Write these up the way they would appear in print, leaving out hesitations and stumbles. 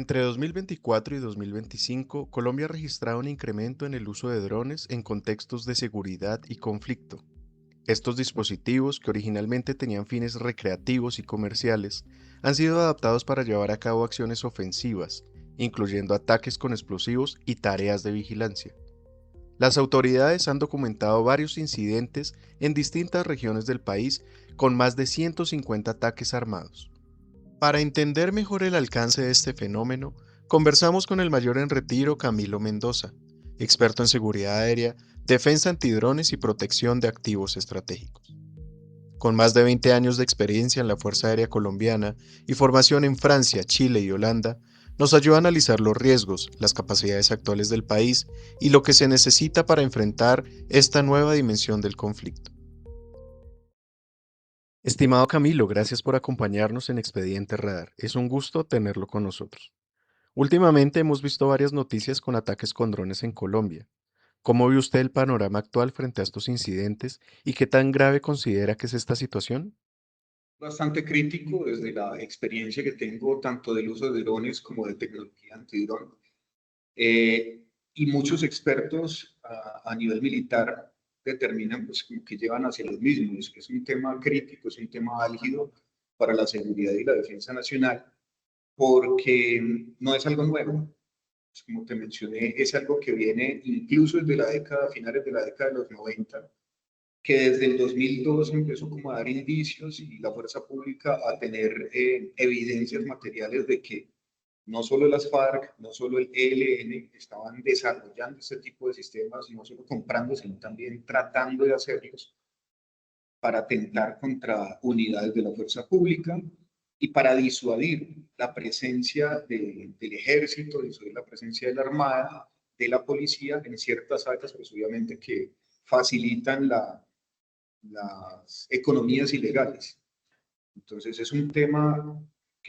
Entre 2024 y 2025, Colombia ha registrado un incremento en el uso de drones en contextos de seguridad y conflicto. Estos dispositivos, que originalmente tenían fines recreativos y comerciales, han sido adaptados para llevar a cabo acciones ofensivas, incluyendo ataques con explosivos y tareas de vigilancia. Las autoridades han documentado varios incidentes en distintas regiones del país con más de 150 ataques armados. Para entender mejor el alcance de este fenómeno, conversamos con el mayor en retiro Camilo Mendoza, experto en seguridad aérea, defensa antidrones y protección de activos estratégicos. Con más de 20 años de experiencia en la Fuerza Aérea Colombiana y formación en Francia, Chile y Holanda, nos ayuda a analizar los riesgos, las capacidades actuales del país y lo que se necesita para enfrentar esta nueva dimensión del conflicto. Estimado Camilo, gracias por acompañarnos en Expediente Radar. Es un gusto tenerlo con nosotros. Últimamente hemos visto varias noticias con ataques con drones en Colombia. ¿Cómo ve usted el panorama actual frente a estos incidentes y qué tan grave considera que es esta situación? Bastante crítico desde la experiencia que tengo tanto del uso de drones como de tecnología antidrón. Eh, y muchos expertos a nivel militar determinan pues, como que llevan hacia los mismos. Es un tema crítico, es un tema álgido para la seguridad y la defensa nacional, porque no es algo nuevo. Pues, como te mencioné, es algo que viene incluso desde la década, finales de la década de los 90, que desde el 2002 empezó como a dar indicios y la fuerza pública a tener evidencias materiales de que no solo las FARC, no solo el ELN estaban desarrollando este tipo de sistemas, y no solo comprando, sino también tratando de hacerlos para atentar contra unidades de la fuerza pública y para disuadir la presencia del ejército, disuadir la presencia de la armada, de la policía en ciertas áreas, pues obviamente que facilitan las economías ilegales. Entonces es un tema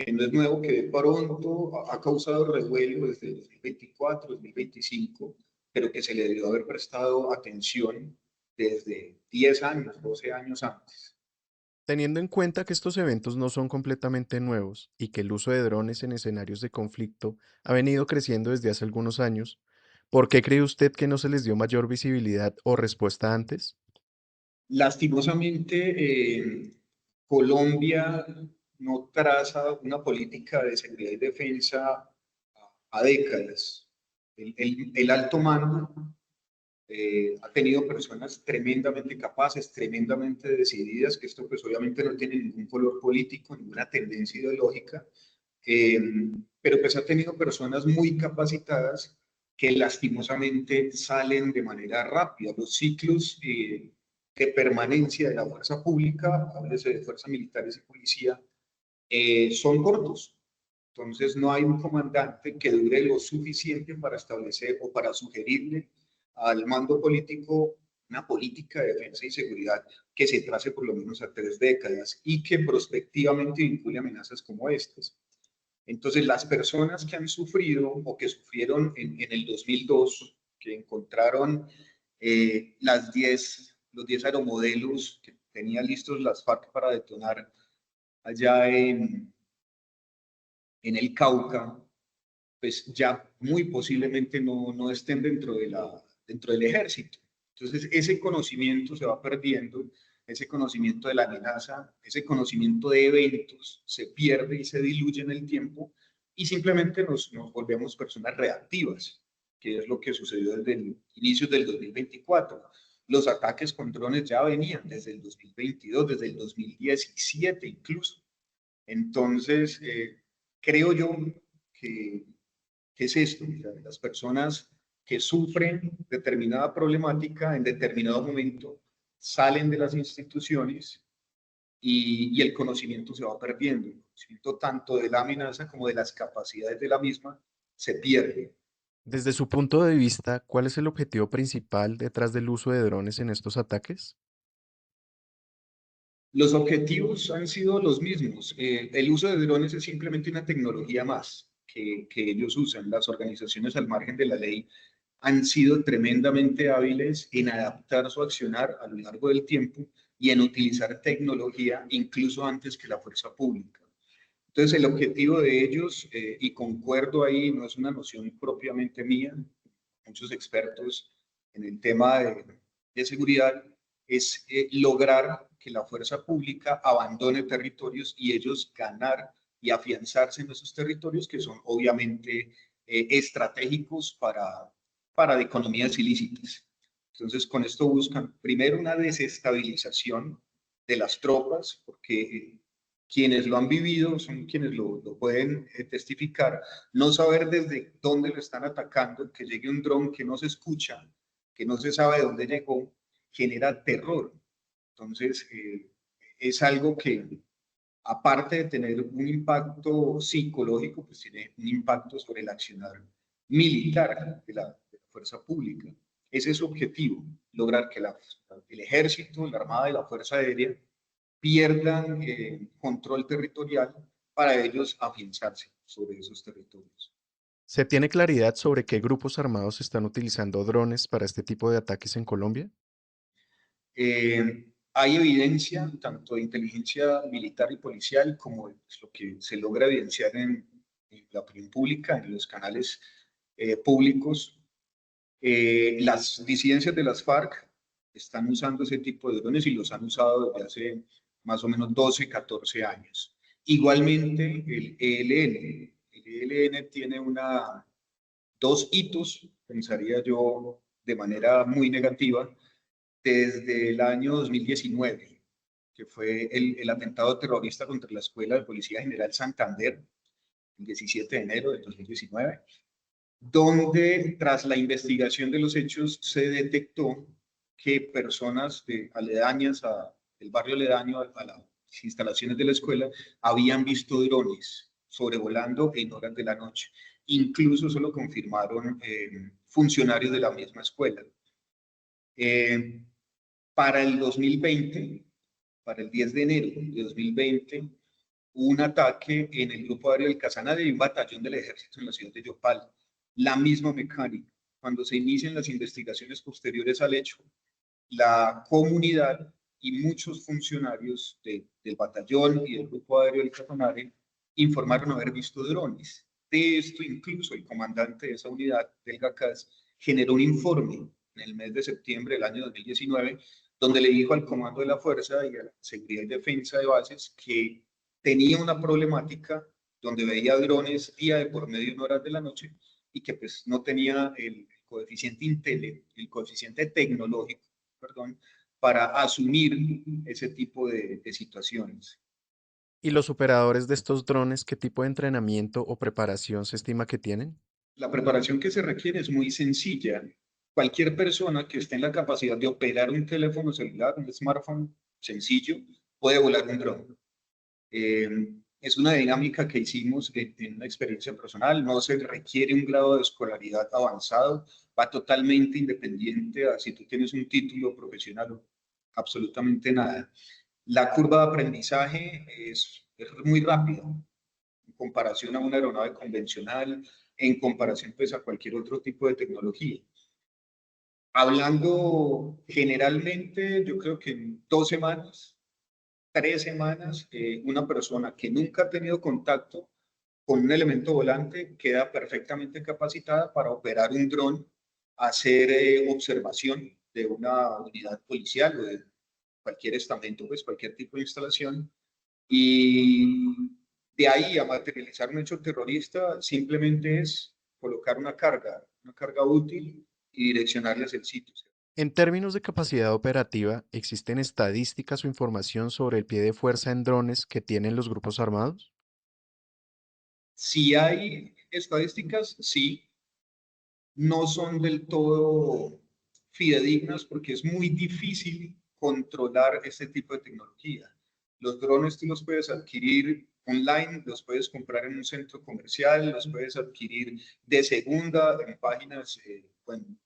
que no es nuevo, que de pronto ha causado revuelo desde 2024, 2025, pero que se le debió haber prestado atención desde 10 años, 12 años antes. Teniendo en cuenta que estos eventos no son completamente nuevos y que el uso de drones en escenarios de conflicto ha venido creciendo desde hace algunos años, ¿por qué cree usted que no se les dio mayor visibilidad o respuesta antes? Lastimosamente, Colombia no traza una política de seguridad y defensa a décadas. El alto mando ha tenido personas tremendamente capaces, tremendamente decididas, que esto pues obviamente no tiene ningún color político, ninguna tendencia ideológica, eh, pero pues ha tenido personas muy capacitadas que lastimosamente salen de manera rápida. Los ciclos de permanencia de la fuerza pública, háblese de fuerzas militares y policía, son cortos. Entonces no hay un comandante que dure lo suficiente para establecer o para sugerirle al mando político una política de defensa y seguridad que se trace por lo menos a 3 décadas y que prospectivamente vincule amenazas como estas. Entonces, las personas que han sufrido o que sufrieron en el 2002, que encontraron los 10 aeromodelos que tenían listos las FARC para detonar allá en el Cauca, pues ya muy posiblemente no estén dentro del ejército. Entonces, ese conocimiento se va perdiendo, ese conocimiento de la amenaza, ese conocimiento de eventos se pierde y se diluye en el tiempo y simplemente nos volvemos personas reactivas, que es lo que sucedió desde el inicio del 2024. Los ataques con drones ya venían desde el 2022, desde el 2017 incluso. Entonces, creo yo que ¿qué es esto? Las personas que sufren determinada problemática en determinado momento salen de las instituciones y el conocimiento se va perdiendo. El conocimiento tanto de la amenaza como de las capacidades de la misma se pierde. Desde su punto de vista, ¿cuál es el objetivo principal detrás del uso de drones en estos ataques? Los objetivos han sido los mismos. El uso de drones es simplemente una tecnología más que ellos usan. Las organizaciones al margen de la ley han sido tremendamente hábiles en adaptar su accionar a lo largo del tiempo y en utilizar tecnología incluso antes que la fuerza pública. Entonces, el objetivo de ellos, y concuerdo ahí, no es una noción propiamente mía, muchos expertos en el tema de seguridad, es lograr que la fuerza pública abandone territorios y ellos ganar y afianzarse en esos territorios que son obviamente estratégicos para economías ilícitas. Entonces, con esto buscan primero una desestabilización de las tropas, porque quienes lo han vivido son quienes lo pueden testificar, no saber desde dónde lo están atacando, que llegue un dron que no se escucha, que no se sabe de dónde llegó, genera terror. Entonces, es algo que, aparte de tener un impacto psicológico, pues tiene un impacto sobre el accionar militar de la fuerza pública. Ese es su objetivo, lograr que el ejército, la armada y la fuerza aérea pierdan control territorial para ellos afianzarse sobre esos territorios. ¿Se tiene claridad sobre qué grupos armados están utilizando drones para este tipo de ataques en Colombia? Hay evidencia tanto de inteligencia militar y policial como pues, lo que se logra evidenciar en la opinión pública, en los canales públicos. Las disidencias de las FARC están usando ese tipo de drones y los han usado desde hace más o menos 12, 14 años. Igualmente, el ELN. El ELN tiene dos hitos, pensaría yo, de manera muy negativa, desde el año 2019, que fue el atentado terrorista contra la Escuela de Policía General Santander, el 17 de enero de 2019, donde tras la investigación de los hechos se detectó que personas aledañas del barrio aledaño a las instalaciones de la escuela habían visto drones sobrevolando en horas de la noche. Incluso eso lo confirmaron funcionarios de la misma escuela. Eh, para el 2020, para el 10 de enero de 2020, hubo un ataque en el grupo aéreo del Casanare y un batallón del ejército en la ciudad de Yopal. La misma mecánica. Cuando se inician las investigaciones posteriores al hecho, la comunidad y muchos funcionarios del batallón y del grupo aéreo del Casanare informaron haber visto drones. De esto, incluso el comandante de esa unidad del GACAS generó un informe en el mes de septiembre del año 2019, donde le dijo al Comando de la Fuerza y a la Seguridad y Defensa de Bases que tenía una problemática donde veía drones día de por medio en horas de la noche y que pues no tenía el coeficiente el coeficiente tecnológico, perdón, para asumir ese tipo de situaciones. ¿Y los operadores de estos drones qué tipo de entrenamiento o preparación se estima que tienen? La preparación que se requiere es muy sencilla. Cualquier persona que esté en la capacidad de operar un teléfono celular, un smartphone sencillo, puede volar un dron. Es una dinámica que hicimos en una experiencia personal, no se requiere un grado de escolaridad avanzado, va totalmente independiente a si tú tienes un título profesional o absolutamente nada. La curva de aprendizaje es muy rápida en comparación a una aeronave convencional, en comparación pues a cualquier otro tipo de tecnología. Hablando generalmente, yo creo que en 2 semanas, 3 semanas, una persona que nunca ha tenido contacto con un elemento volante queda perfectamente capacitada para operar un dron, hacer observación de una unidad policial o de cualquier estamento, pues cualquier tipo de instalación, y de ahí a materializar un hecho terrorista simplemente es colocar una carga útil y direccionarle hacia el sitio. En términos de capacidad operativa, ¿existen estadísticas o información sobre el pie de fuerza en drones que tienen los grupos armados? Si hay estadísticas, sí, no son del todo fidedignas porque es muy difícil controlar este tipo de tecnología. Los drones tú los puedes adquirir online, los puedes comprar en un centro comercial, los puedes adquirir de segunda en páginas, en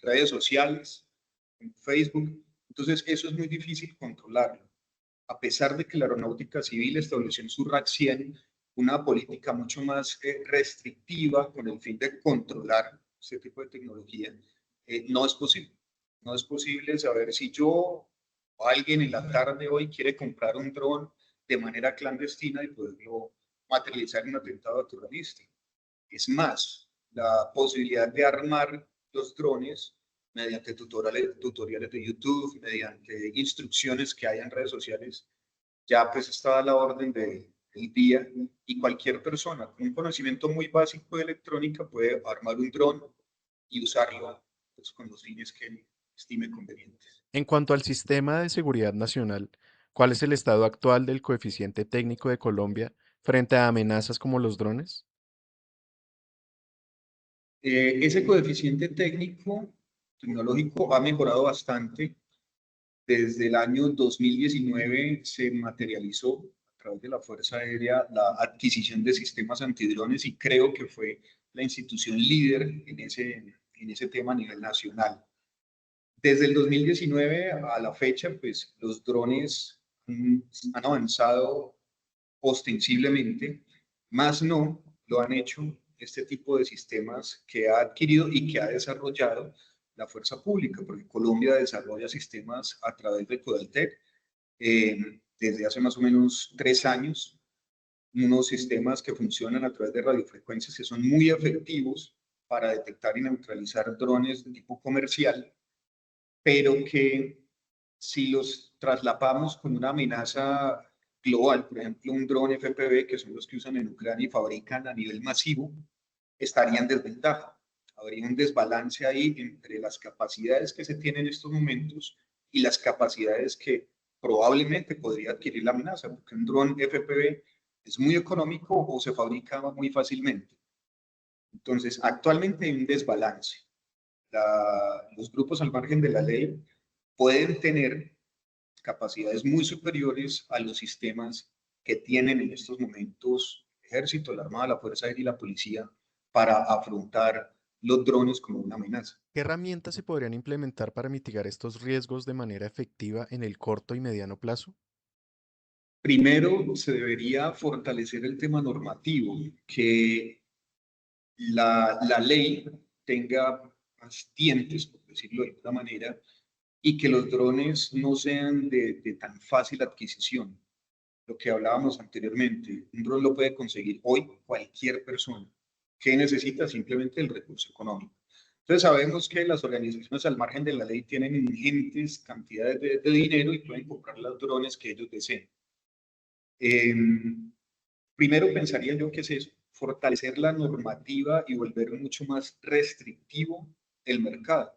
redes sociales, en Facebook. Entonces, eso es muy difícil controlarlo. A pesar de que la aeronáutica civil estableció en su RAC 100 una política mucho más restrictiva con el fin de controlar este tipo de tecnología, no es posible. No es posible saber si yo o alguien en la tarde hoy quiere comprar un dron de manera clandestina y poderlo materializar en un atentado terrorista. Es más, la posibilidad de armar los drones mediante tutoriales de YouTube, mediante instrucciones que hay en redes sociales, ya pues está a la orden del día y cualquier persona con un conocimiento muy básico de electrónica puede armar un dron y usarlo pues, con los fines que estime convenientes. En cuanto al sistema de seguridad nacional, ¿cuál es el estado actual del coeficiente técnico de Colombia frente a amenazas como los drones? Ese coeficiente técnico, tecnológico, ha mejorado bastante. Desde el año 2019 se materializó a través de la Fuerza Aérea la adquisición de sistemas antidrones y creo que fue la institución líder en ese tema a nivel nacional. Desde el 2019 a la fecha, pues los drones han avanzado ostensiblemente, más no lo han hecho este tipo de sistemas que ha adquirido y que ha desarrollado la fuerza pública, porque Colombia desarrolla sistemas a través de Codeltec desde hace más o menos 3 años, unos sistemas que funcionan a través de radiofrecuencias que son muy efectivos para detectar y neutralizar drones de tipo comercial, pero que si los traslapamos con una amenaza global, por ejemplo, un dron FPV, que son los que usan en Ucrania y fabrican a nivel masivo, estaría en desventaja. Habría un desbalance ahí entre las capacidades que se tienen en estos momentos y las capacidades que probablemente podría adquirir la amenaza, porque un dron FPV es muy económico o se fabrica muy fácilmente. Entonces, actualmente hay un desbalance. Los grupos al margen de la ley pueden tener capacidades muy superiores a los sistemas que tienen en estos momentos el Ejército, la Armada, la Fuerza Aérea y la Policía para afrontar los drones como una amenaza. ¿Qué herramientas se podrían implementar para mitigar estos riesgos de manera efectiva en el corto y mediano plazo? Primero, se debería fortalecer el tema normativo, que la ley tenga más dientes, por decirlo de alguna manera, y que los drones no sean de tan fácil adquisición. Lo que hablábamos anteriormente, un dron lo puede conseguir hoy cualquier persona que necesita simplemente el recurso económico. Entonces sabemos que las organizaciones al margen de la ley tienen ingentes cantidades de dinero y pueden comprar los drones que ellos deseen. Eh, Primero pensaría yo que es eso, fortalecer la normativa y volver mucho más restrictivo el mercado,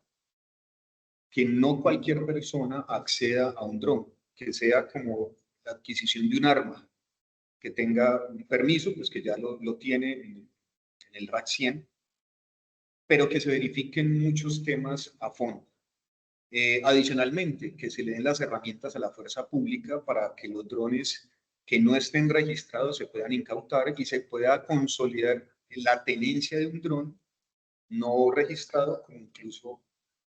que no cualquier persona acceda a un dron, que sea como la adquisición de un arma, que tenga un permiso, pues que ya lo tiene en el RAC 100, pero que se verifiquen muchos temas a fondo. Adicionalmente, que se le den las herramientas a la fuerza pública para que los drones que no estén registrados se puedan incautar y se pueda consolidar la tenencia de un dron no registrado como incluso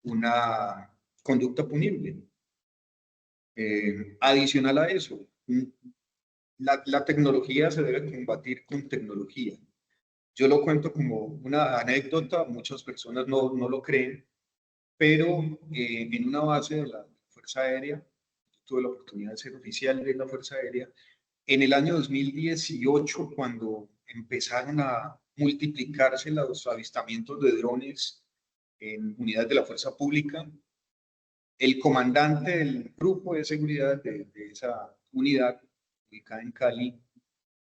una conducta punible. Adicional a eso, la tecnología se debe combatir con tecnología. Yo lo cuento como una anécdota, muchas personas no lo creen, pero en una base de la Fuerza Aérea, tuve la oportunidad de ser oficial de la Fuerza Aérea, en el año 2018, cuando empezaron a multiplicarse los avistamientos de drones en unidades de la Fuerza Pública, el comandante del grupo de seguridad de esa unidad ubicada en Cali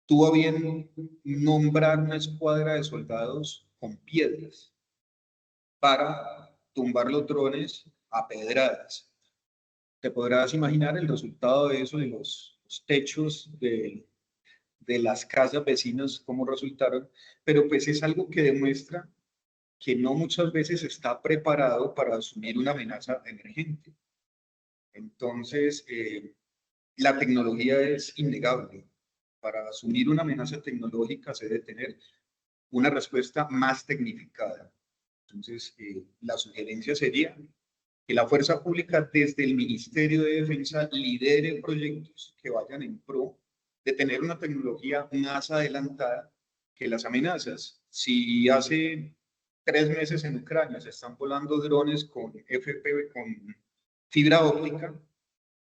tuvo a bien nombrar una escuadra de soldados con piedras para tumbar los drones a pedradas. Te podrás imaginar el resultado de eso, de los techos de las casas vecinas, cómo resultaron, pero pues es algo que demuestra que no muchas veces está preparado para asumir una amenaza emergente. Entonces, la tecnología es innegable. Para asumir una amenaza tecnológica se debe tener una respuesta más tecnificada. Entonces, la sugerencia sería que la fuerza pública desde el Ministerio de Defensa lidere proyectos que vayan en pro de tener una tecnología más adelantada que las amenazas. Si hace 3 meses en Ucrania se están volando drones con FPV, con fibra óptica,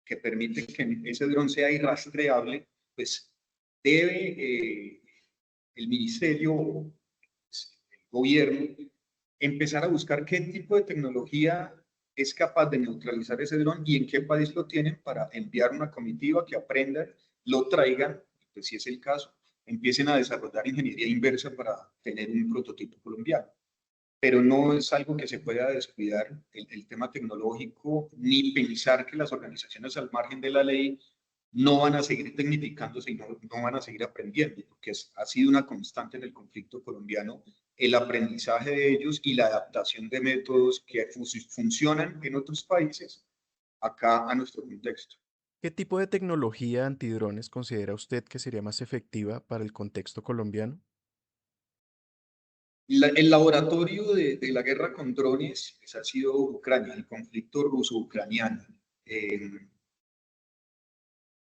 que permite que ese dron sea irrastreable, pues debe el ministerio, pues, el gobierno, empezar a buscar qué tipo de tecnología es capaz de neutralizar ese dron y en qué país lo tienen para enviar una comitiva que aprenda, lo traigan, pues si es el caso, empiecen a desarrollar ingeniería inversa para tener un prototipo colombiano. Pero no es algo que se pueda descuidar el tema tecnológico, ni pensar que las organizaciones al margen de la ley no van a seguir tecnificándose y no van a seguir aprendiendo, porque ha sido una constante en el conflicto colombiano el aprendizaje de ellos y la adaptación de métodos que funcionan en otros países acá a nuestro contexto. ¿Qué tipo de tecnología antidrones considera usted que sería más efectiva para el contexto colombiano? El laboratorio de la guerra con drones pues, ha sido Ucrania, el conflicto ruso-ucraniano. Eh,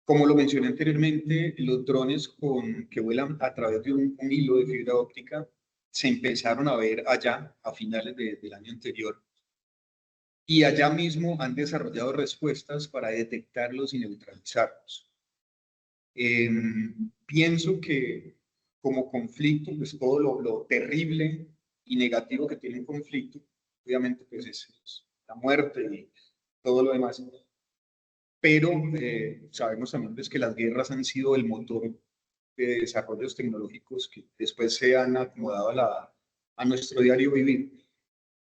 Como lo mencioné anteriormente, los drones que vuelan a través de un hilo de fibra óptica se empezaron a ver allá a finales del año anterior y allá mismo han desarrollado respuestas para detectarlos y neutralizarlos. Eh, Pienso que como conflicto, pues todo lo terrible y negativo que tiene un conflicto, obviamente pues es la muerte y todo lo demás, pero sabemos también pues, que las guerras han sido el motor de desarrollos tecnológicos que después se han acomodado a nuestro diario vivir.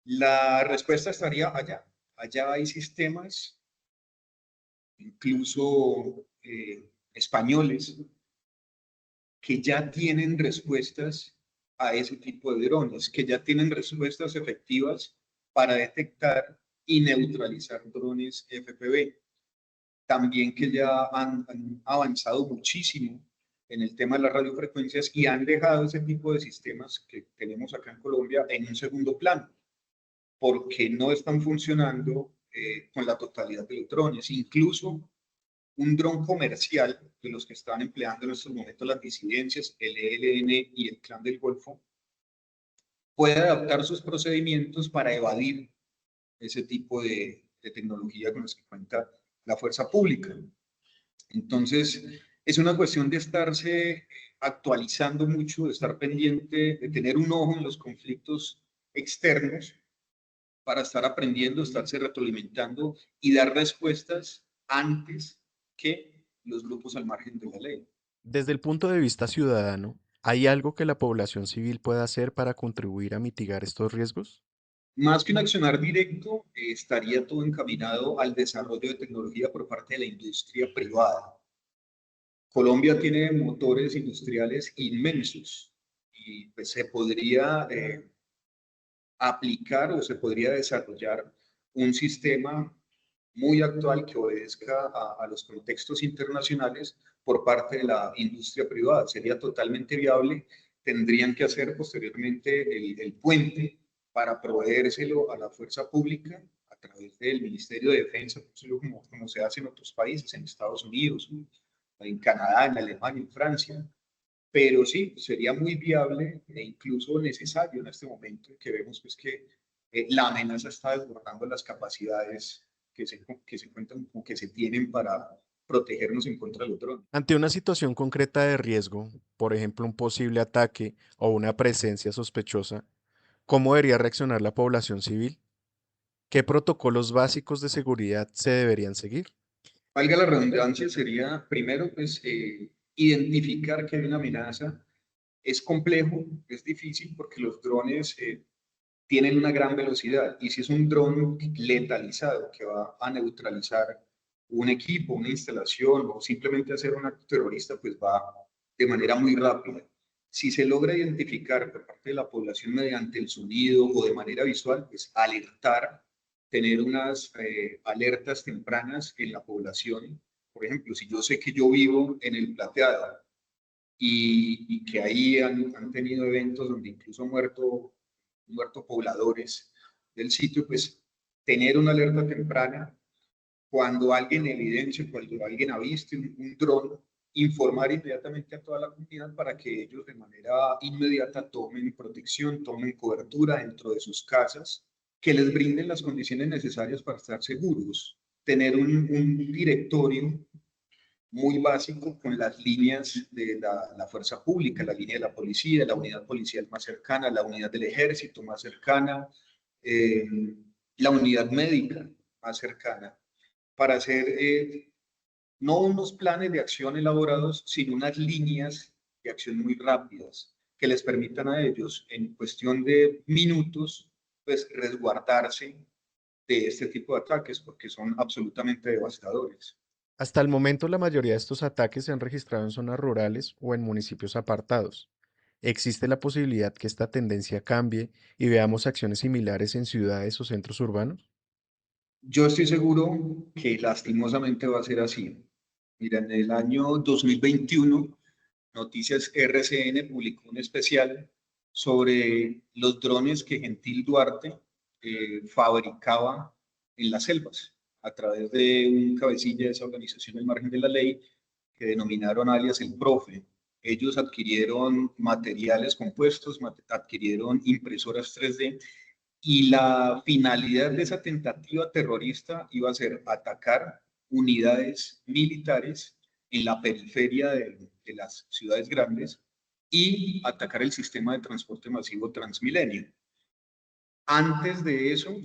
La respuesta estaría allá. Allá hay sistemas, incluso españoles, que ya tienen respuestas a ese tipo de drones, que ya tienen respuestas efectivas para detectar y neutralizar drones FPV. También que ya han avanzado muchísimo en el tema de las radiofrecuencias y han dejado ese tipo de sistemas que tenemos acá en Colombia en un segundo plano, porque no están funcionando con la totalidad de los drones. Incluso un dron comercial de los que están empleando en estos momentos las disidencias, el ELN y el Clan del Golfo, puede adaptar sus procedimientos para evadir ese tipo de tecnología con las que cuenta la fuerza pública. Entonces, es una cuestión de estarse actualizando mucho, de estar pendiente, de tener un ojo en los conflictos externos para estar aprendiendo, estarse retroalimentando y dar respuestas antes que los grupos al margen de la ley. Desde el punto de vista ciudadano, ¿hay algo que la población civil pueda hacer para contribuir a mitigar estos riesgos? Más que un accionar directo, estaría todo encaminado al desarrollo de tecnología por parte de la industria privada. Colombia tiene motores industriales inmensos y pues, se podría aplicar o se podría desarrollar un sistema muy actual que obedezca a los contextos internacionales por parte de la industria privada. Sería totalmente viable. Tendrían que hacer posteriormente el puente para proveérselo a la fuerza pública a través del Ministerio de Defensa, como se hace en otros países, en Estados Unidos, en Canadá, en Alemania, en Francia. Pero sí, sería muy viable e incluso necesario en este momento en que vemos pues, que la amenaza está desbordando las capacidades que se cuentan o que se tienen para protegernos en contra del otro. Ante una situación concreta de riesgo, por ejemplo un posible ataque o una presencia sospechosa, ¿cómo debería reaccionar la población civil? ¿Qué protocolos básicos de seguridad se deberían seguir? Valga la redundancia, sería primero pues, identificar que hay una amenaza. Es complejo, es difícil porque los drones tienen una gran velocidad y si es un dron letalizado que va a neutralizar un equipo, una instalación o simplemente hacer un acto terrorista, pues va de manera muy rápida. Si se logra identificar por parte de la población mediante el sonido o de manera visual, pues alertar, tener unas alertas tempranas en la población. Por ejemplo, si yo sé que yo vivo en el Plateado y que ahí han tenido eventos donde incluso han muerto pobladores del sitio, pues tener una alerta temprana cuando alguien evidencia, cuando alguien aviste un dron, informar inmediatamente a toda la comunidad para que ellos de manera inmediata tomen protección, tomen cobertura dentro de sus casas, que les brinden las condiciones necesarias para estar seguros, tener un directorio muy básico con las líneas de la fuerza pública, la línea de la policía, la unidad policial más cercana, la unidad del ejército más cercana, eh, la unidad médica más cercana, para hacer no unos planes de acción elaborados, sino unas líneas de acción muy rápidas que les permitan a ellos, en cuestión de minutos, pues resguardarse de este tipo de ataques, porque son absolutamente devastadores. Hasta el momento, la mayoría de estos ataques se han registrado en zonas rurales o en municipios apartados. ¿Existe la posibilidad que esta tendencia cambie y veamos acciones similares en ciudades o centros urbanos? Yo estoy seguro que lastimosamente va a ser así. Mira, en el año 2021, Noticias RCN publicó un especial sobre los drones que Gentil Duarte fabricaba en las selvas a través de un cabecilla de esa organización al margen de la ley que denominaron alias el Profe. Ellos adquirieron materiales compuestos, adquirieron impresoras 3D y la finalidad de esa tentativa terrorista iba a ser atacar unidades militares en la periferia de las ciudades grandes y atacar el sistema de transporte masivo Transmilenio. Antes de eso,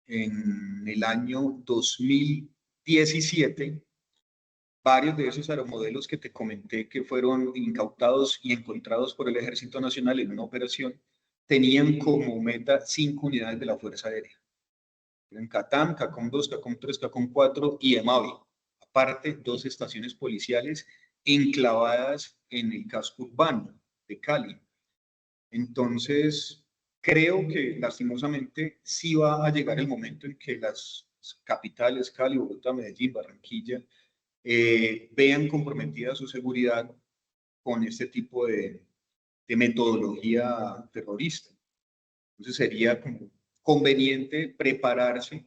en el año 2017, varios de esos aeromodelos que te comenté que fueron incautados y encontrados por el Ejército Nacional en una operación, tenían como meta 5 unidades de la Fuerza Aérea. En CATAM, CACOM 2, CACOM 3, CACOM 4 y EMAVI. Aparte, 2 estaciones policiales enclavadas en el casco urbano de Cali. Entonces, creo que lastimosamente sí va a llegar el momento en que las capitales, Cali, Bogotá, Medellín, Barranquilla, vean comprometida su seguridad con este tipo de metodología terrorista. Entonces sería como conveniente prepararse,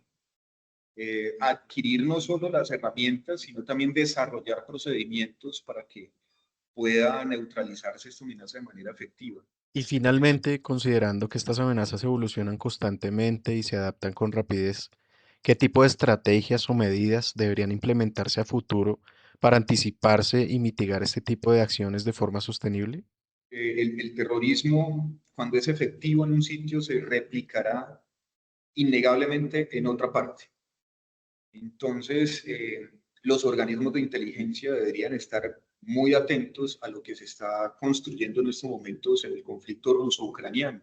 adquirir no solo las herramientas, sino también desarrollar procedimientos para que pueda neutralizarse esta amenaza de manera efectiva. Y finalmente, considerando que estas amenazas evolucionan constantemente y se adaptan con rapidez, ¿qué tipo de estrategias o medidas deberían implementarse a futuro para anticiparse y mitigar este tipo de acciones de forma sostenible? El terrorismo, cuando es efectivo en un sitio, se replicará innegablemente en otra parte. Entonces, los organismos de inteligencia deberían estar muy atentos a lo que se está construyendo en estos momentos en el conflicto ruso-ucraniano,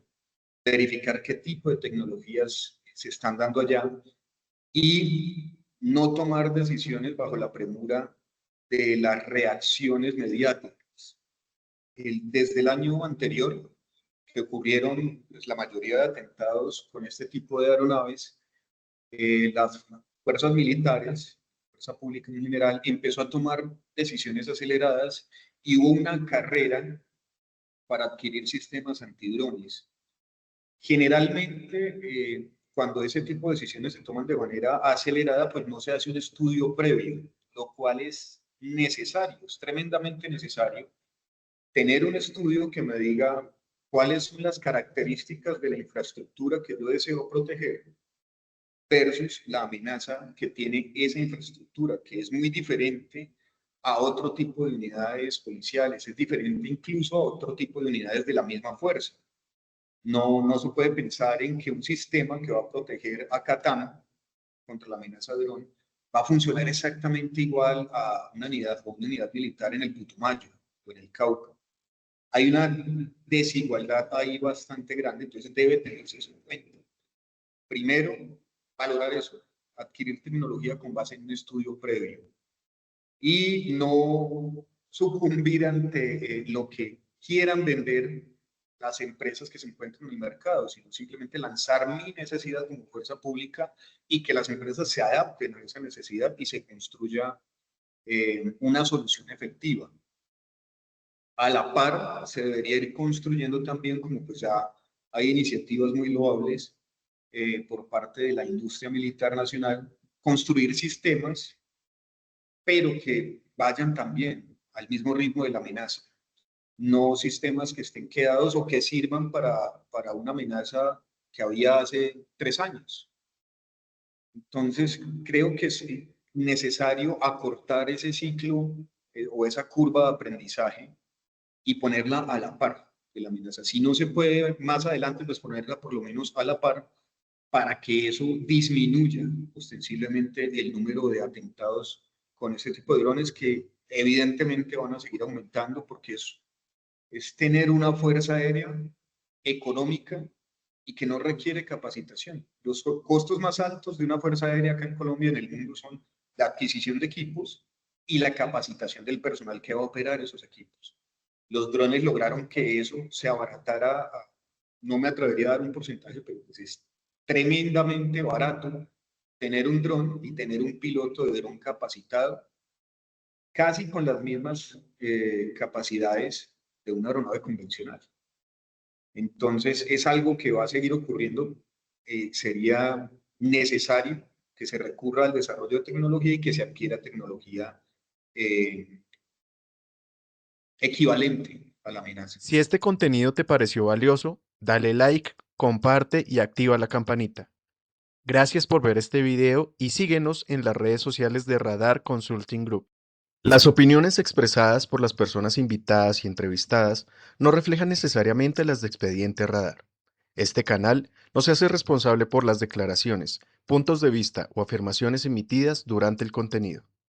verificar qué tipo de tecnologías se están dando allá y no tomar decisiones bajo la premura de las reacciones mediáticas. Desde el año anterior, que ocurrieron pues, la mayoría de atentados con este tipo de aeronaves, las fuerzas militares, fuerza pública en general, empezó a tomar decisiones aceleradas y hubo una carrera para adquirir sistemas antidrones. Generalmente, cuando ese tipo de decisiones se toman de manera acelerada, pues no se hace un estudio previo, lo cual es necesario, es tremendamente necesario tener un estudio que me diga cuáles son las características de la infraestructura que yo deseo proteger versus la amenaza que tiene esa infraestructura, que es muy diferente a otro tipo de unidades policiales, es diferente incluso a otro tipo de unidades de la misma fuerza. No se puede pensar en que un sistema que va a proteger a Catán contra la amenaza de dron va a funcionar exactamente igual a una unidad militar en el Putumayo o en el Cauca. Hay una desigualdad ahí bastante grande, entonces debe tenerse eso en cuenta. Primero, valorar eso, adquirir tecnología con base en un estudio previo y no sucumbir ante lo que quieran vender las empresas que se encuentran en el mercado, sino simplemente lanzar mi necesidad como fuerza pública y que las empresas se adapten a esa necesidad y se construya una solución efectiva. A la par, se debería ir construyendo también, como pues ya hay iniciativas muy loables por parte de la industria militar nacional, construir sistemas, pero que vayan también al mismo ritmo de la amenaza. No sistemas que estén quedados o que sirvan para una amenaza que había hace 3 años. Entonces, creo que sí, necesario acortar ese ciclo o esa curva de aprendizaje y ponerla a la par de la amenaza. Si no se puede más adelante, pues ponerla por lo menos a la par para que eso disminuya ostensiblemente el número de atentados con este tipo de drones que evidentemente van a seguir aumentando porque es tener una fuerza aérea económica y que no requiere capacitación. Los costos más altos de una fuerza aérea acá en Colombia y en el mundo son la adquisición de equipos y la capacitación del personal que va a operar esos equipos. Los drones lograron que eso se abaratara, no me atrevería a dar un porcentaje, pero pues es tremendamente barato tener un dron y tener un piloto de dron capacitado casi con las mismas capacidades de una aeronave convencional. Entonces, es algo que va a seguir ocurriendo. Sería necesario que se recurra al desarrollo de tecnología y que se adquiera tecnología eh, equivalente a la amenaza. Si este contenido te pareció valioso, dale like, comparte y activa la campanita. Gracias por ver este video y síguenos en las redes sociales de Radar Consulting Group. Las opiniones expresadas por las personas invitadas y entrevistadas no reflejan necesariamente las de Expediente Radar. Este canal no se hace responsable por las declaraciones, puntos de vista o afirmaciones emitidas durante el contenido.